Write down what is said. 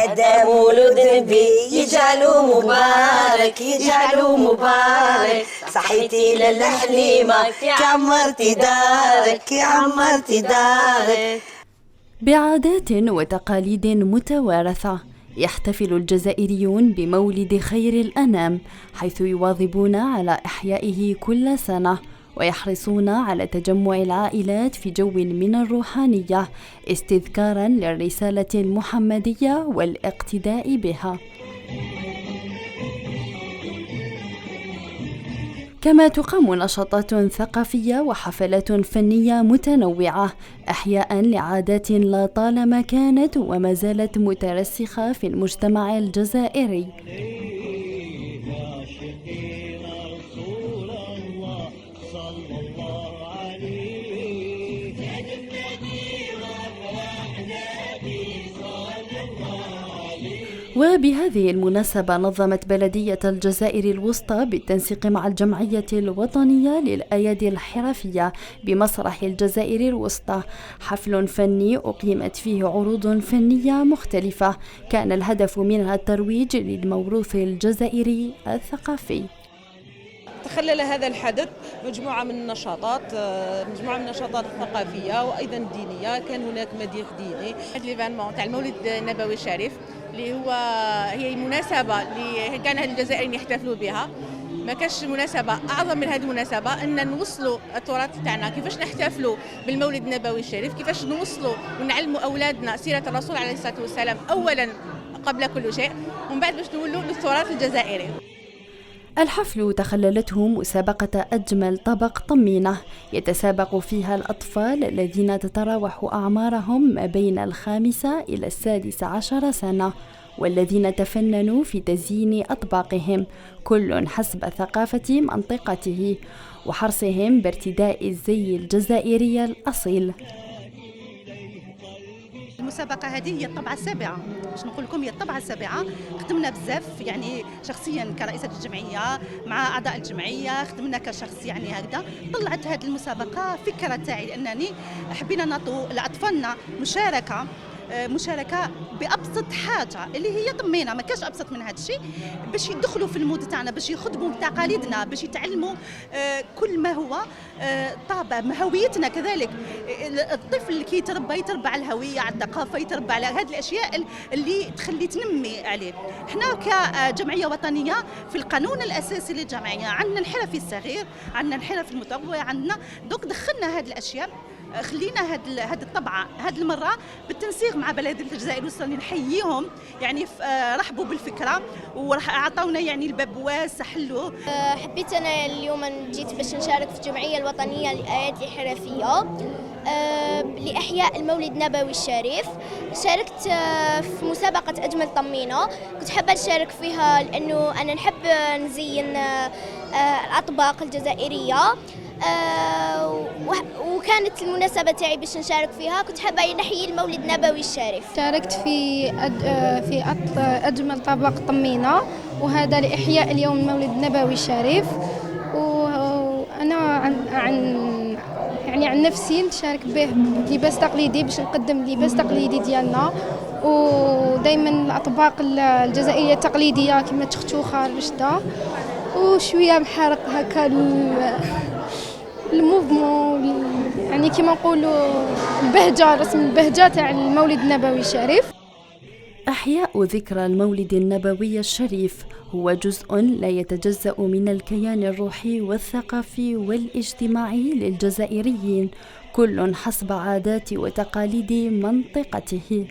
هذا مولود النبي يجعلو مبارك يجعلو مبارك. صحيتي لالا حليمة يا عمرتي دارك يا عمرتي دارك. بعادات وتقاليد متوارثة يحتفل الجزائريون بمولد خير الأنام، حيث يواظبون على إحيائه كل سنة ويحرصون على تجمع العائلات في جو من الروحانية استذكارا للرسالة المحمدية والاقتداء بها. كما تقام نشاطات ثقافية وحفلات فنية متنوعة إحياء لعادات لا طالما كانت وما زالت مترسخة في المجتمع الجزائري. وبهذه المناسبة نظمت بلدية الجزائر الوسطى بالتنسيق مع الجمعية الوطنية للأيادي الحرفية بمسرح الجزائر الوسطى حفل فني أقيمت فيه عروض فنية مختلفة كان الهدف منها الترويج للموروث الجزائري الثقافي. تخلل هذا الحدث مجموعة من النشاطات الثقافية وأيضا الدينية. كان هناك مديح ديني. هذا ليفينمون تاع المولد النبوي الشريف اللي هي مناسبة اللي كان هاد الجزائريين يحتفلوا بها. ما كانش مناسبة أعظم من هذه المناسبة أن نوصلوا التراث تاعنا، كيفاش نحتفلوا بالمولد النبوي الشريف، كيفاش نوصلوا ونعلموا أولادنا سيرة الرسول عليه الصلاة والسلام أولا قبل كل شيء، ومن بعد باش نولوا للتراث الجزائري. الحفل تخللته مسابقة أجمل طبق طمينة يتسابق فيها الأطفال الذين تتراوح أعمارهم ما بين 5 إلى 16 سنة، والذين تفننوا في تزيين أطباقهم كل حسب ثقافة منطقته وحرصهم بارتداء الزي الجزائري الأصيل. المسابقة هذه هي الطبعة السابعة، باش نقول لكم هي الطبعة السابعة. خدمنا بزاف يعني شخصيا كرئيسة الجمعية مع أعضاء الجمعية، خدمنا كشخص يعني هكذا. طلعت هذه المسابقة فكرة تاعي أنني حبينا نعطوا لأطفالنا مشاركة بأبسط حاجة اللي هي طمينة، ما كاش أبسط من هذا الشيء، باش يدخلوا في المود تاعنا، باش يخدموا بتقاليدنا، باش يتعلموا كل ما هو طابع هويتنا. كذلك الطفل كي يتربى على الهوية، على الثقافة، يتربى على هذه الأشياء اللي تخلي تنمي عليه. احنا كجمعية وطنية في القانون الأساسي للجمعية عندنا الحرفي الصغير، عندنا الحرفي المتطوع، عندنا دوك دخلنا هذه الأشياء. خلينا هذه الطبعة هذه المرة بالتنسيق مع بلدية الجزائر الوسطى، نحييهم يعني رحبوا بالفكرة وراح أعطونا يعني الباب واسع حلو. حبيت أنا اليوم جيت باش نشارك في الجمعية الوطنية للأيادي الحرفية لإحياء المولد النبوي الشريف. شاركت في مسابقة أجمل طمينة، كنت حابة نشارك فيها لأنه أنا نحب نزين الأطباق الجزائرية، وكانت المناسبة تاعي باش نشارك فيها. كنت حابة نحيي المولد النبوي الشريف. شاركت في أجمل طبق طمينة، وهذا لإحياء اليوم المولد النبوي الشريف. وأنا عن نفسي نشارك به لباس تقليدي باش نقدم لباس تقليدي ديالنا، ودائما الأطباق الجزائرية التقليدية كما تختوخة الرشدة، وشوية محارق هكا الموفمون يعني كما نقولوا البهجة، رسم البهجة تاع المولد النبوي الشريف. إحياء ذكرى المولد النبوي الشريف هو جزء لا يتجزأ من الكيان الروحي والثقافي والاجتماعي للجزائريين، كل حسب عادات وتقاليد منطقته.